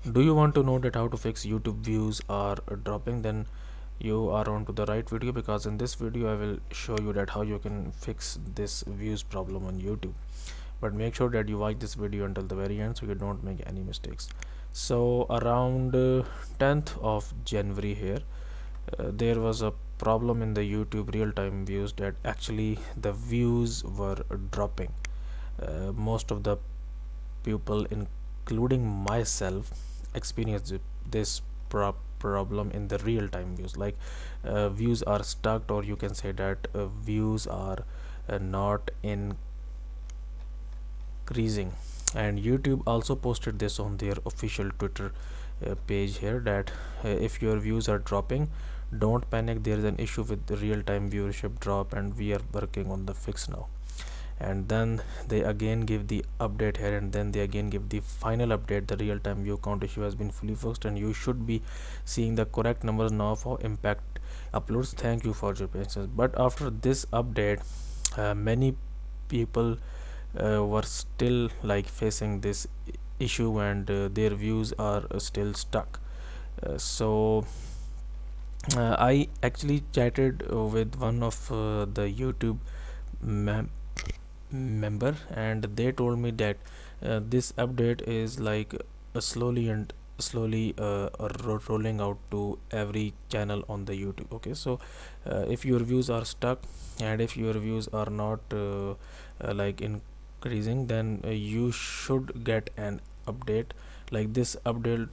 Do you want to know that how to fix YouTube views are dropping? Then you are on to the right video, because in this video I will show you that how you can fix this views problem on YouTube. But make sure that you watch this video until the very end so you don't make any mistakes. So around 10th of January here, there was a problem in the YouTube real-time views, that actually the views were dropping. Most of the people, including myself, experienced this problem in the real-time views. Like views are stuck, or you can say that views are not increasing. And YouTube also posted this on their official Twitter page here, that if your views are dropping, don't panic, there is an issue with the real-time viewership drop and we are working on the fix now. And then they again give the update here, and then they again give the final update: the real-time view count issue has been fully fixed and you should be seeing the correct numbers now for impact uploads. Thank you for your patience. But after this update, many people were still like facing this issue, and their views are still stuck. I actually chatted with one of the YouTube member, and they told me that this update is like slowly rolling out to every channel on the YouTube. Okay, so if your views are stuck and if your views are not like increasing, then you should get an update. Like this update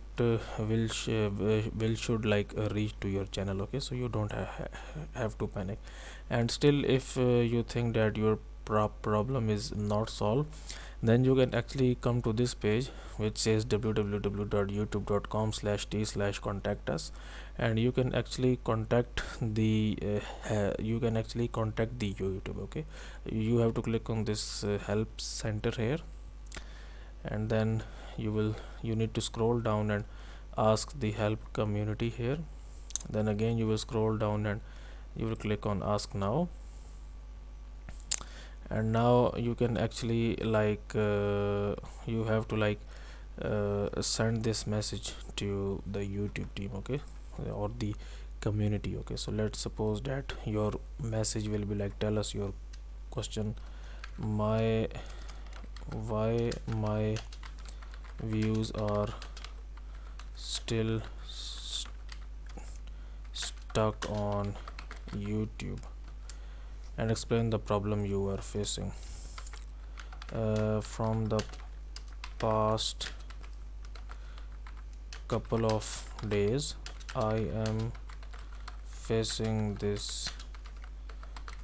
will should like reach to your channel. Okay, so you don't have to panic. And still, if you think that your problem is not solved, then you can actually come to this page which says www.youtube.com/t/contact us, and you can actually contact the YouTube. Okay, you have to click on this help center here, and then you need to scroll down and ask the help community here. Then again you will scroll down and you will click on ask now, and now you can actually like you have to like send this message to the YouTube team. Okay, or the community. Okay, so let's suppose that your message will be like, tell us your question. My Why my views are still stuck on YouTube, and explain the problem you are facing. From the past couple of days, I am facing this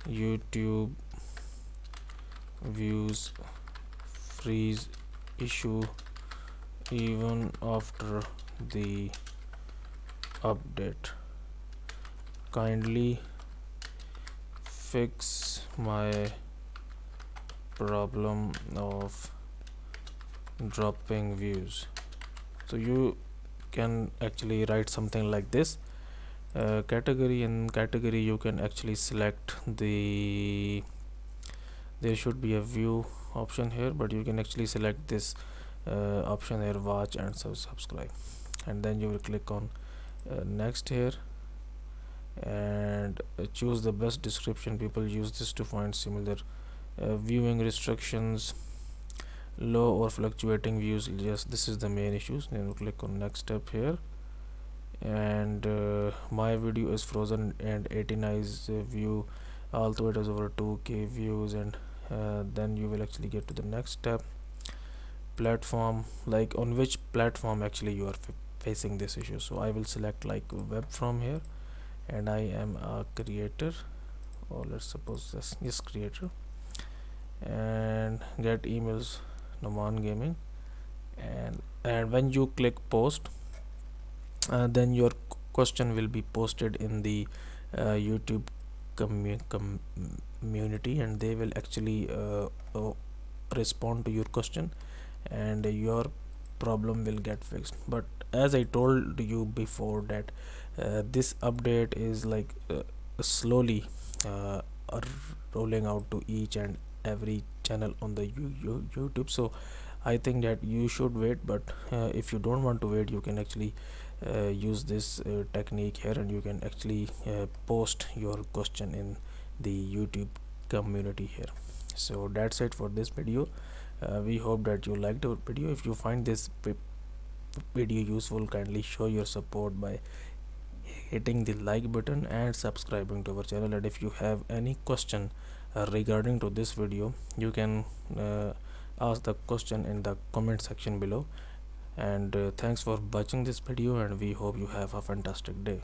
YouTube views freeze issue even after the update. Kindly fix my problem of dropping views. So you can actually write something like this. Category, in category you can actually select there should be a view option here, but you can actually select this option here, watch and subscribe, and then you will click on next here, and choose the best description. People use this to find similar viewing restrictions, low or fluctuating views. Yes, this is the main issues. Then we'll click on next step here, and my video is frozen and 89 view, although it has over 2k views. And then you will actually get to the next step, platform, like on which platform actually you are facing this issue. So I will select like web from here, and I am a creator, or let's suppose this creator, and get emails, Noman Gaming. And when you click post, then your question will be posted in the YouTube community, and they will actually respond to your question, and your problem will get fixed. But as I told you before, that this update is like slowly rolling out to each and every channel on the YouTube. So I think that you should wait, but if you don't want to wait, you can actually use this technique here, and you can actually post your question in the YouTube community here. So that's it for this video. We hope that you liked our video. If you find this video useful, kindly show your support by hitting the like button and subscribing to our channel. And if you have any question regarding to this video, you can ask the question in the comment section below. And thanks for watching this video, and we hope you have a fantastic day.